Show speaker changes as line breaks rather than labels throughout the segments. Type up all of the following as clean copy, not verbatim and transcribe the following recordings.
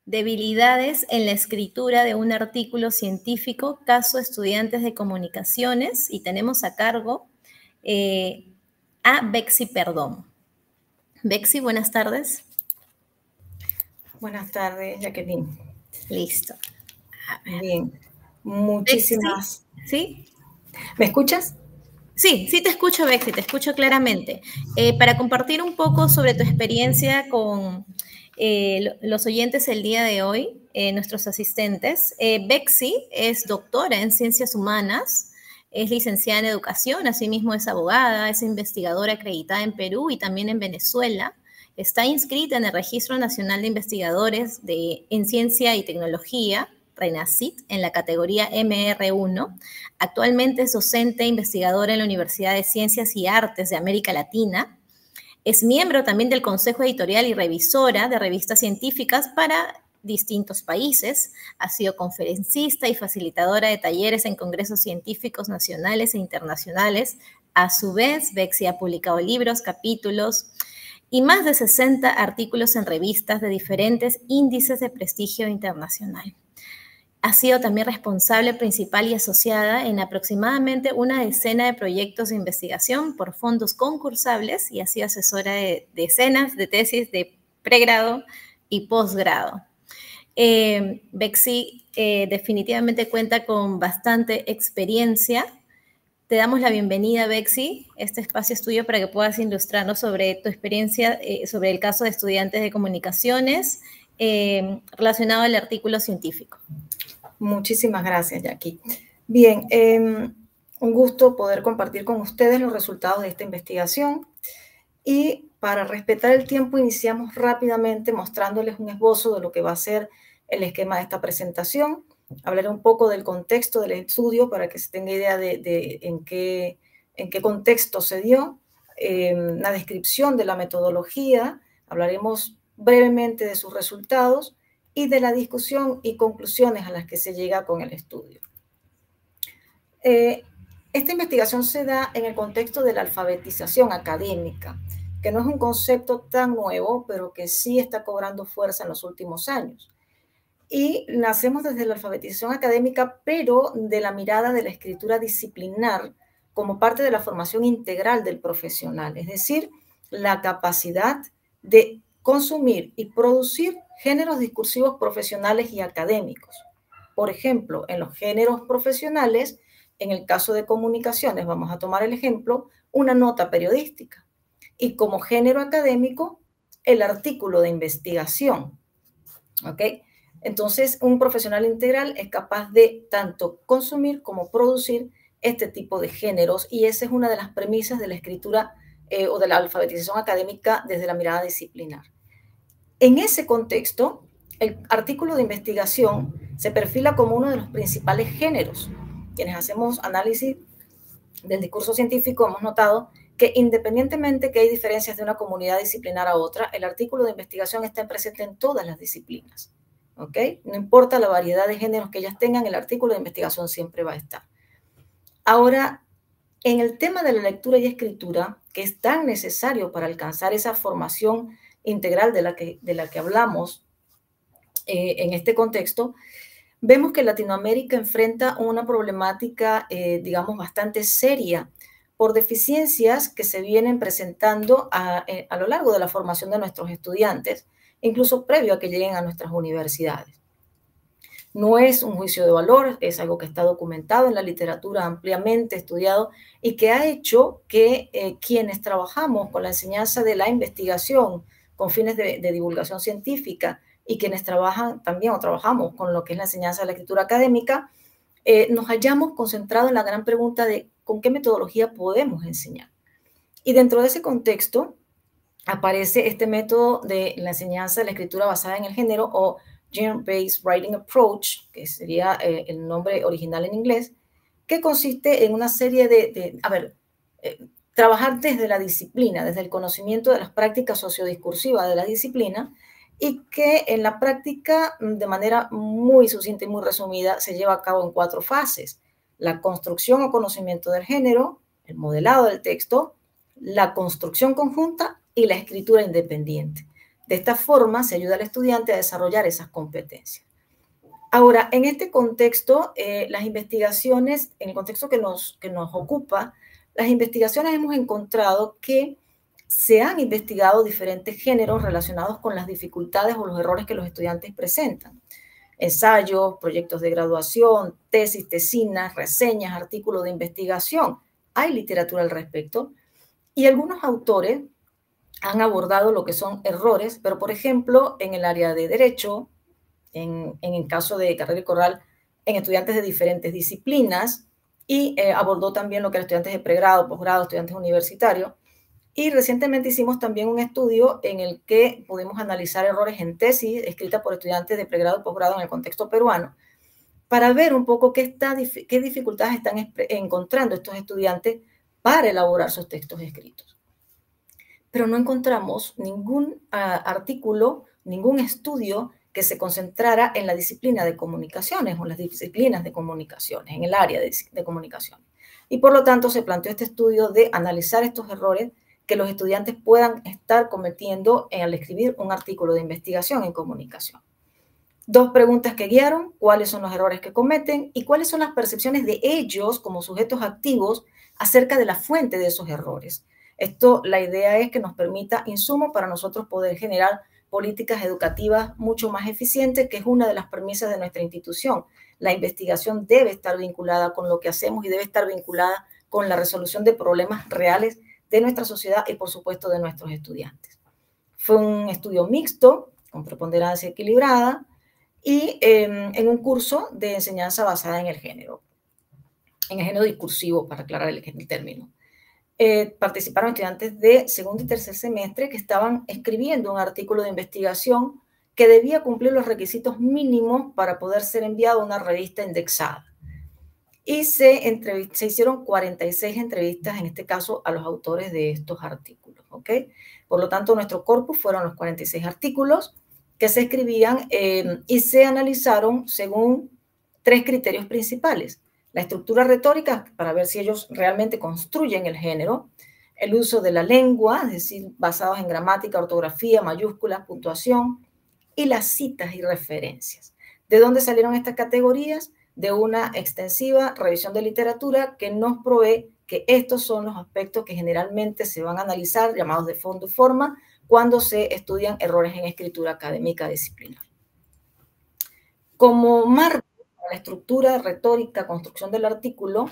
Debilidades en la escritura de un artículo científico, caso estudiantes de comunicaciones, y tenemos a cargo a Bexy Perdón. Bexy, buenas tardes.
Buenas tardes, Jacqueline.
Listo.
Bien, muchísimas.
Bexy, ¿sí?
¿Me escuchas?
Sí, sí te escucho, Bexy, te escucho claramente. Para compartir un poco sobre tu experiencia con los oyentes el día de hoy, nuestros asistentes, Bexy es doctora en Ciencias Humanas, es licenciada en Educación, asimismo es abogada, es investigadora acreditada en Perú y también en Venezuela. Está inscrita en el Registro Nacional de Investigadores en Ciencia y Tecnología, RENACIT, en la categoría MR1. Actualmente es docente e investigadora en la Universidad de Ciencias y Artes de América Latina. Es miembro también del Consejo Editorial y revisora de revistas científicas para distintos países. Ha sido conferencista y facilitadora de talleres en congresos científicos nacionales e internacionales. A su vez, Bexy ha publicado libros, capítulos y más de 60 artículos en revistas de diferentes índices de prestigio internacional. Ha sido también responsable principal y asociada en aproximadamente una decena de proyectos de investigación por fondos concursables y ha sido asesora de decenas de tesis de pregrado y posgrado. Bexy definitivamente cuenta con bastante experiencia. Te damos la bienvenida, Bexy. Este espacio es tuyo para que puedas ilustrarnos sobre tu experiencia, sobre el caso de estudiantes de comunicaciones relacionado al artículo científico.
Muchísimas gracias, Jackie. Bien, un gusto poder compartir con ustedes los resultados de esta investigación. Y para respetar el tiempo, iniciamos rápidamente mostrándoles un esbozo de lo que va a ser el esquema de esta presentación. Hablaré un poco del contexto del estudio para que se tenga idea de en qué contexto se dio, una descripción de la metodología, hablaremos brevemente de sus resultados y de la discusión y conclusiones a las que se llega con el estudio. Esta investigación se da en el contexto de la alfabetización académica, que no es un concepto tan nuevo, pero que sí está cobrando fuerza en los últimos años. Y nacemos desde la alfabetización académica, pero de la mirada de la escritura disciplinar como parte de la formación integral del profesional, es decir, la capacidad de consumir y producir géneros discursivos profesionales y académicos. Por ejemplo, en los géneros profesionales, en el caso de comunicaciones, vamos a tomar el ejemplo, una nota periodística. Y como género académico, el artículo de investigación. ¿Ok? Entonces, un profesional integral es capaz de tanto consumir como producir este tipo de géneros y esa es una de las premisas de la escritura o de la alfabetización académica desde la mirada disciplinar. En ese contexto, el artículo de investigación se perfila como uno de los principales géneros. Quienes hacemos análisis del discurso científico hemos notado que independientemente que hay diferencias de una comunidad disciplinar a otra, el artículo de investigación está presente en todas las disciplinas. ¿Ok? No importa la variedad de géneros que ellas tengan, el artículo de investigación siempre va a estar. Ahora, en el tema de la lectura y escritura, que es tan necesario para alcanzar esa formación integral de la que hablamos en este contexto, vemos que Latinoamérica enfrenta una problemática, digamos, bastante seria por deficiencias que se vienen presentando a lo largo de la formación de nuestros estudiantes, incluso previo a que lleguen a nuestras universidades. No es un juicio de valor, es algo que está documentado en la literatura, ampliamente estudiado y que ha hecho que quienes trabajamos con la enseñanza de la investigación con fines de divulgación científica y quienes trabajan también o trabajamos con lo que es la enseñanza de la escritura académica, nos hayamos concentrado en la gran pregunta de con qué metodología podemos enseñar. Y dentro de ese contexto aparece este método de la enseñanza de la escritura basada en el género o Gender-Based Writing Approach, que sería el nombre original en inglés, que consiste en una serie trabajar desde la disciplina, desde el conocimiento de las prácticas sociodiscursivas de la disciplina, y que en la práctica, de manera muy sucinta y muy resumida, se lleva a cabo en 4 fases: la construcción o conocimiento del género, el modelado del texto, la construcción conjunta y la escritura independiente. De esta forma se ayuda al estudiante a desarrollar esas competencias. Ahora, en este contexto, las investigaciones, en el contexto que nos ocupa, las investigaciones hemos encontrado que se han investigado diferentes géneros relacionados con las dificultades o los errores que los estudiantes presentan. Ensayos, proyectos de graduación, tesis, tesinas, reseñas, artículos de investigación. Hay literatura al respecto y algunos autores han abordado lo que son errores, pero por ejemplo, en el área de derecho, en el caso de Carrera y Corral, en estudiantes de diferentes disciplinas y abordó también lo que eran estudiantes de pregrado, posgrado, estudiantes universitarios. Y recientemente hicimos también un estudio en el que pudimos analizar errores en tesis escritas por estudiantes de pregrado y posgrado en el contexto peruano para ver un poco qué dificultades están encontrando estos estudiantes para elaborar sus textos escritos. Pero no encontramos ningún artículo, ningún estudio que se concentrara en la disciplina de comunicaciones o las disciplinas de comunicaciones, en el área de comunicación. Y por lo tanto se planteó este estudio de analizar estos errores que los estudiantes puedan estar cometiendo al escribir un artículo de investigación en comunicación. Dos preguntas que guiaron: cuáles son los errores que cometen y cuáles son las percepciones de ellos como sujetos activos acerca de la fuente de esos errores. Esto, la idea es que nos permita insumo para nosotros poder generar políticas educativas mucho más eficientes, que es una de las premisas de nuestra institución. La investigación debe estar vinculada con lo que hacemos y debe estar vinculada con la resolución de problemas reales de nuestra sociedad y, por supuesto, de nuestros estudiantes. Fue un estudio mixto, con preponderancia equilibrada, y en un curso de enseñanza basada en el género discursivo, para aclarar el término. Participaron estudiantes de segundo y tercer semestre que estaban escribiendo un artículo de investigación que debía cumplir los requisitos mínimos para poder ser enviado a una revista indexada. Y se hicieron 46 entrevistas, en este caso, a los autores de estos artículos, ¿ok? Por lo tanto, nuestro corpus fueron los 46 artículos que se escribían y se analizaron según 3 criterios principales: la estructura retórica, para ver si ellos realmente construyen el género; el uso de la lengua, es decir, basados en gramática, ortografía, mayúsculas, puntuación; y las citas y referencias. ¿De dónde salieron estas categorías? De una extensiva revisión de literatura que nos provee que estos son los aspectos que generalmente se van a analizar, llamados de fondo y forma, cuando se estudian errores en escritura académica disciplinar. Como marco para la estructura retórica, construcción del artículo,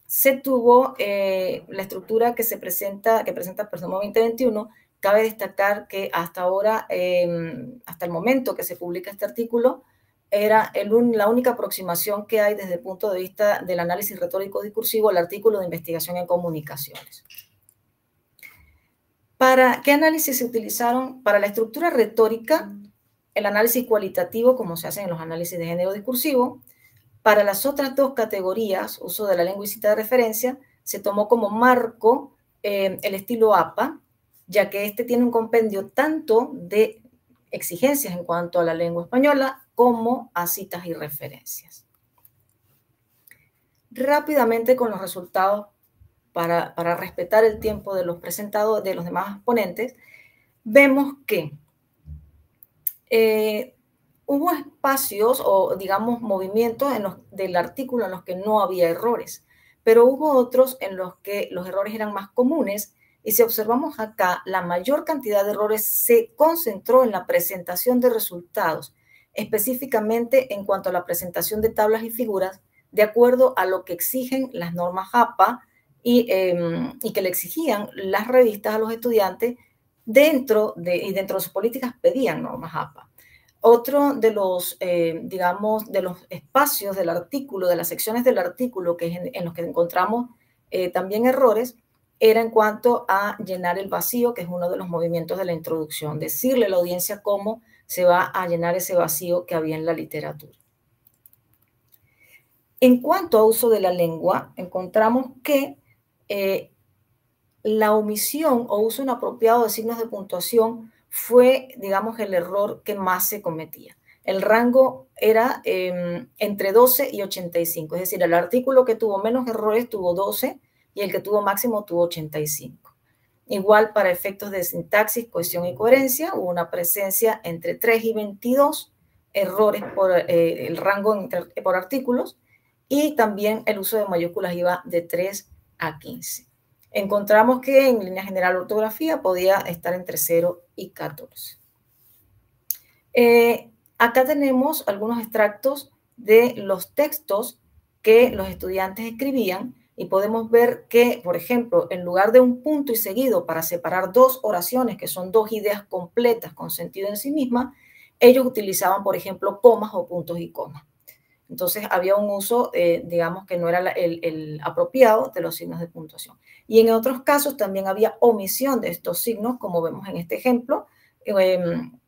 se tuvo la estructura que presenta Perdomo 2021. Cabe destacar que hasta ahora, hasta el momento que se publica este artículo, era la única aproximación que hay desde el punto de vista del análisis retórico discursivo al artículo de investigación en comunicaciones. ¿Para qué análisis se utilizaron? Para la estructura retórica, el análisis cualitativo, como se hace en los análisis de género discursivo. Para las otras dos categorías, uso de la lengua y cita de referencia, se tomó como marco el estilo APA, ya que este tiene un compendio tanto de exigencias en cuanto a la lengua española como a citas y referencias. Rápidamente con los resultados, para respetar el tiempo de los presentados, de los demás ponentes, vemos que hubo espacios o, digamos, movimientos del artículo en los que no había errores, pero hubo otros en los que los errores eran más comunes. Y si observamos acá, la mayor cantidad de errores se concentró en la presentación de resultados, específicamente en cuanto a la presentación de tablas y figuras, de acuerdo a lo que exigen las normas APA y que le exigían las revistas a los estudiantes dentro de sus políticas pedían normas APA. Otro de los, digamos, de los espacios del artículo, de las secciones del artículo en los que encontramos también errores, era en cuanto a llenar el vacío, que es uno de los movimientos de la introducción, decirle a la audiencia cómo se va a llenar ese vacío que había en la literatura. En cuanto a uso de la lengua, encontramos que la omisión o uso inapropiado de signos de puntuación fue, digamos, el error que más se cometía. El rango era entre 12 y 85, es decir, el artículo que tuvo menos errores tuvo 12 y el que tuvo máximo tuvo 85. Igual para efectos de sintaxis, cohesión y coherencia, hubo una presencia entre 3 y 22 errores por el rango por artículos, y también el uso de mayúsculas iba de 3 a 15. Encontramos que en línea general la ortografía podía estar entre 0 y 14. Acá tenemos algunos extractos de los textos que los estudiantes escribían, y podemos ver que, por ejemplo, en lugar de un punto y seguido para separar dos oraciones, que son dos ideas completas con sentido en sí misma, ellos utilizaban, por ejemplo, comas o puntos y comas. Entonces había un uso, digamos, que no era el apropiado de los signos de puntuación. Y en otros casos también había omisión de estos signos, como vemos en este ejemplo, en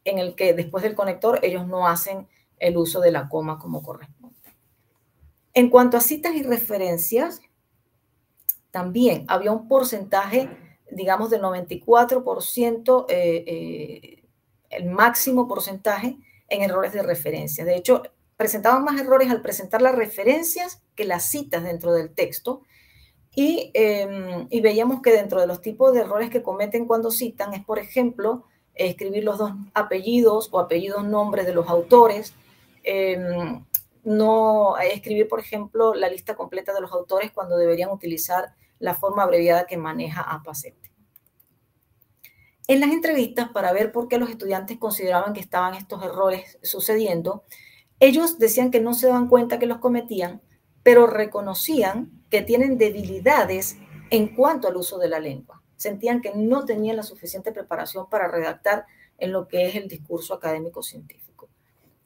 el que después del conector ellos no hacen el uso de la coma como corresponde. En cuanto a citas y referencias, también había un porcentaje, digamos, del 94%, el máximo porcentaje en errores de referencia. De hecho, presentaban más errores al presentar las referencias que las citas dentro del texto, y veíamos que dentro de los tipos de errores que cometen cuando citan es, por ejemplo, escribir los dos apellidos o apellidos nombres de los autores, no escribir, por ejemplo, la lista completa de los autores cuando deberían utilizar la forma abreviada que maneja APA-CETI. En las entrevistas, para ver por qué los estudiantes consideraban que estaban estos errores sucediendo, ellos decían que no se daban cuenta que los cometían, pero reconocían que tienen debilidades en cuanto al uso de la lengua. Sentían que no tenían la suficiente preparación para redactar en lo que es el discurso académico científico.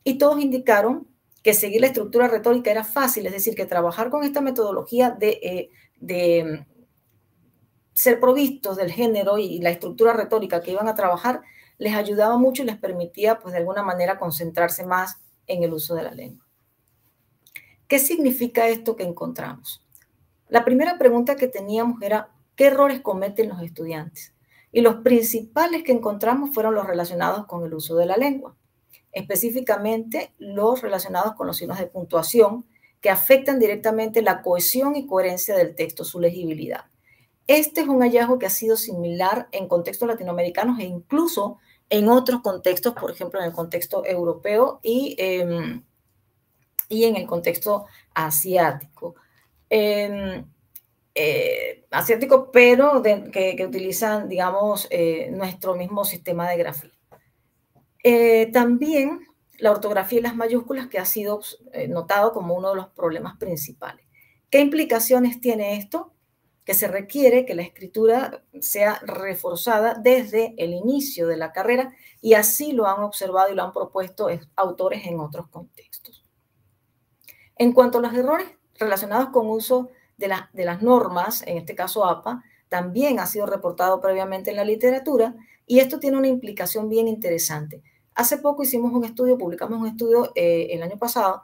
Y todos indicaron que seguir la estructura retórica era fácil, es decir, que trabajar con esta metodología de ser provistos del género y la estructura retórica que iban a trabajar les ayudaba mucho y les permitía, pues, de alguna manera concentrarse más en el uso de la lengua. ¿Qué significa esto que encontramos? La primera pregunta que teníamos era, ¿qué errores cometen los estudiantes? Y los principales que encontramos fueron los relacionados con el uso de la lengua, específicamente los relacionados con los signos de puntuación, que afectan directamente la cohesión y coherencia del texto, su legibilidad. Este es un hallazgo que ha sido similar en contextos latinoamericanos e incluso en otros contextos, por ejemplo, en el contexto europeo y en el contexto asiático. Pero que utilizan, digamos, nuestro mismo sistema de grafía. También la ortografía y las mayúsculas, que ha sido notado como uno de los problemas principales. ¿Qué implicaciones tiene esto? Que se requiere que la escritura sea reforzada desde el inicio de la carrera, y así lo han observado y lo han propuesto autores en otros contextos. En cuanto a los errores relacionados con uso de las normas, en este caso APA, también ha sido reportado previamente en la literatura, y esto tiene una implicación bien interesante. Hace poco hicimos un estudio, publicamos un estudio el año pasado,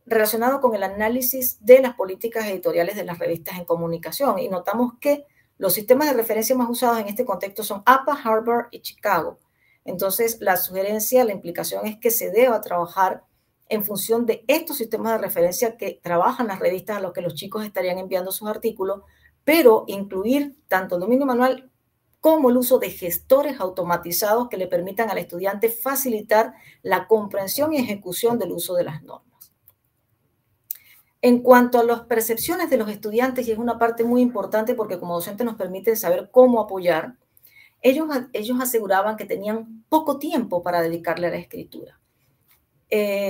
relacionado con el análisis de las políticas editoriales de las revistas en comunicación, y notamos que los sistemas de referencia más usados en este contexto son APA, Harvard y Chicago. Entonces, la sugerencia, la implicación es que se deba trabajar en función de estos sistemas de referencia que trabajan las revistas a los que los chicos estarían enviando sus artículos, pero incluir tanto el dominio manual como el uso de gestores automatizados que le permitan al estudiante facilitar la comprensión y ejecución del uso de las normas. En cuanto a las percepciones de los estudiantes, y es una parte muy importante porque como docente nos permite saber cómo apoyar, ellos aseguraban que tenían poco tiempo para dedicarle a la escritura.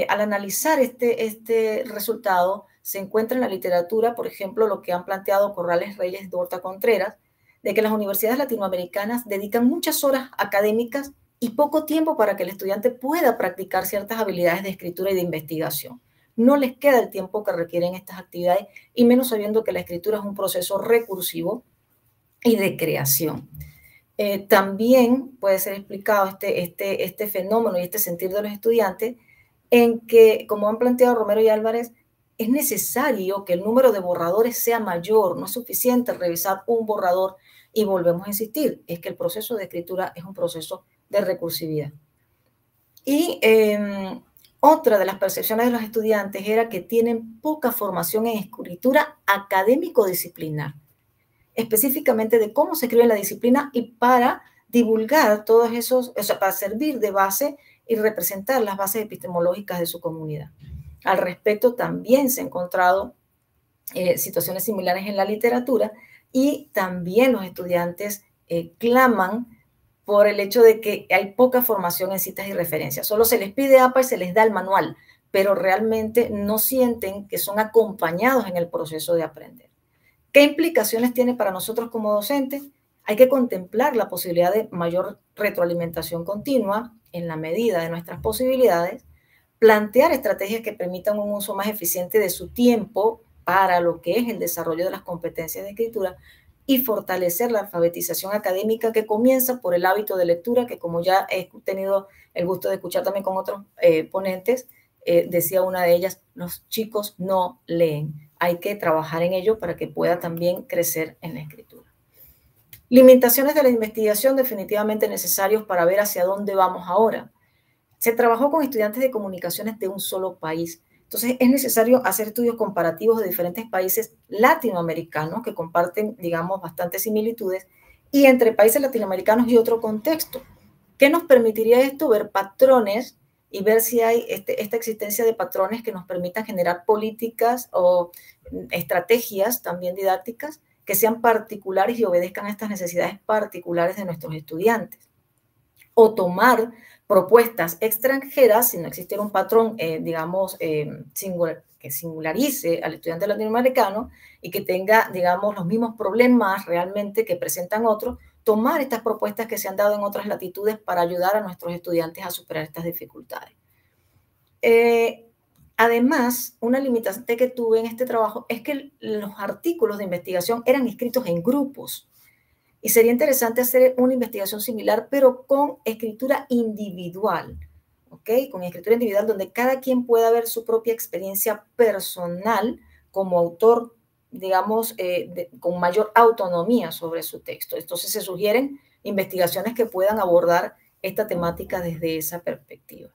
Al analizar este resultado, se encuentra en la literatura, por ejemplo, lo que han planteado Corrales Reyes, Dorta Contreras, de que las universidades latinoamericanas dedican muchas horas académicas y poco tiempo para que el estudiante pueda practicar ciertas habilidades de escritura y de investigación. No les queda el tiempo que requieren estas actividades, y menos sabiendo que la escritura es un proceso recursivo y de creación. También puede ser explicado este fenómeno y este sentir de los estudiantes en que, como han planteado Romero y Álvarez, es necesario que el número de borradores sea mayor. No es suficiente revisar un borrador, y volvemos a insistir, es que el proceso de escritura es un proceso de recursividad. Y otra de las percepciones de los estudiantes era que tienen poca formación en escritura académico-disciplinar. específicamente de cómo se escribe la disciplina y para divulgar todos esos, o sea, para servir de base y representar las bases epistemológicas de su comunidad. Al respecto, también se han encontrado situaciones similares en la literatura y también los estudiantes claman por el hecho de que hay poca formación en citas y referencias. Solo se les pide APA y se les da el manual, pero realmente no sienten que son acompañados en el proceso de aprender. ¿Qué implicaciones tiene para nosotros como docentes? Hay que contemplar la posibilidad de mayor retroalimentación continua en la medida de nuestras posibilidades, plantear estrategias que permitan un uso más eficiente de su tiempo para lo que es el desarrollo de las competencias de escritura y fortalecer la alfabetización académica que comienza por el hábito de lectura, que como ya he tenido el gusto de escuchar también con otros ponentes, decía una de ellas, los chicos no leen. Hay que trabajar en ello para que pueda también crecer en la escritura. Limitaciones de la investigación definitivamente necesarios para ver hacia dónde vamos ahora. Se trabajó con estudiantes de comunicaciones de un solo país. Entonces, es necesario hacer estudios comparativos de diferentes países latinoamericanos que comparten, digamos, bastantes similitudes y entre países latinoamericanos y otro contexto. ¿Qué nos permitiría esto? Ver patrones y ver si hay esta existencia de patrones que nos permitan generar políticas o estrategias también didácticas que sean particulares y obedezcan a estas necesidades particulares de nuestros estudiantes. O tomar propuestas extranjeras, si no existiera un patrón, digamos, que singularice al estudiante latinoamericano y que tenga, digamos, los mismos problemas realmente que presentan otros, tomar estas propuestas que se han dado en otras latitudes para ayudar a nuestros estudiantes a superar estas dificultades. Además, una limitante que tuve en este trabajo es que los artículos de investigación eran escritos en grupos. Y sería interesante hacer una investigación similar, pero con escritura individual, ¿ok? Con escritura individual donde cada quien pueda ver su propia experiencia personal como autor, digamos, con mayor autonomía sobre su texto. Entonces se sugieren investigaciones que puedan abordar esta temática desde esa perspectiva.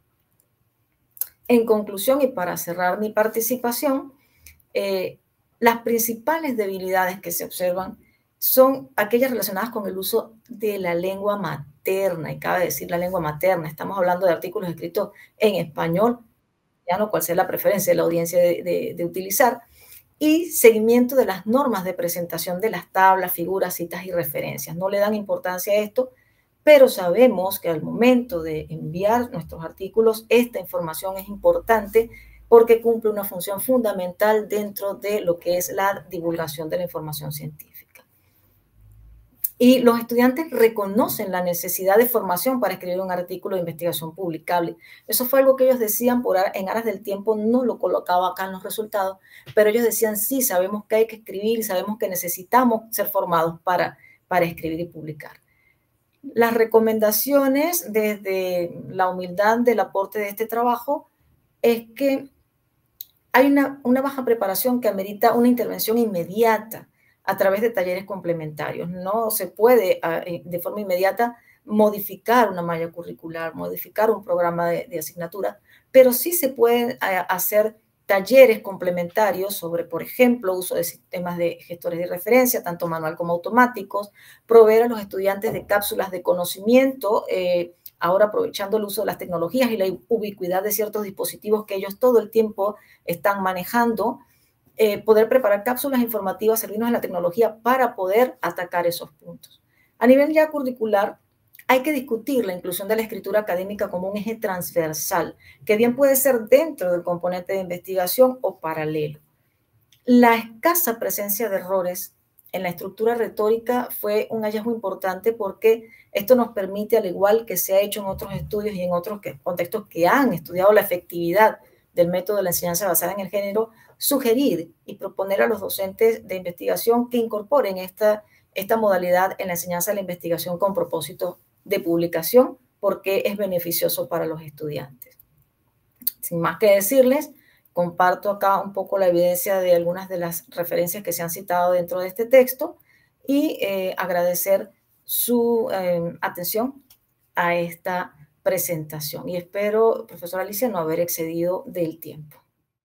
En conclusión, y para cerrar mi participación, las principales debilidades que se observan son aquellas relacionadas con el uso de la lengua materna, y cabe decir la lengua materna, estamos hablando de artículos escritos en español, ya no cual sea la preferencia de la audiencia de utilizar, y seguimiento de las normas de presentación de las tablas, figuras, citas y referencias. No le dan importancia a esto, pero sabemos que al momento de enviar nuestros artículos, esta información es importante porque cumple una función fundamental dentro de lo que es la divulgación de la información científica. Y los estudiantes reconocen la necesidad de formación para escribir un artículo de investigación publicable. Eso fue algo que ellos decían en aras del tiempo, no lo colocaba acá en los resultados, pero ellos decían, sí, sabemos que hay que escribir y sabemos que necesitamos ser formados para escribir y publicar. Las recomendaciones desde la humildad del aporte de este trabajo es que hay una baja preparación que amerita una intervención inmediata a través de talleres complementarios. No se puede de forma inmediata modificar una malla curricular, modificar un programa de asignatura, pero sí se pueden hacer talleres complementarios sobre, por ejemplo, uso de sistemas de gestores de referencia, tanto manual como automáticos, proveer a los estudiantes de cápsulas de conocimiento, ahora aprovechando el uso de las tecnologías y la ubicuidad de ciertos dispositivos que ellos todo el tiempo están manejando, poder preparar cápsulas informativas, servirnos de la tecnología para poder atacar esos puntos. A nivel ya curricular, hay que discutir la inclusión de la escritura académica como un eje transversal, que bien puede ser dentro del componente de investigación o paralelo. La escasa presencia de errores en la estructura retórica fue un hallazgo importante porque esto nos permite, al igual que se ha hecho en otros estudios y en otros contextos que han estudiado la efectividad del método de la enseñanza basada en el género, sugerir y proponer a los docentes de investigación que incorporen esta modalidad en la enseñanza de la investigación con propósito de publicación, porque es beneficioso para los estudiantes. Sin más que decirles, comparto acá un poco la evidencia de algunas de las referencias que se han citado dentro de este texto y agradecer su atención a esta presentación. Y espero, profesora Alicia, no haber excedido del tiempo.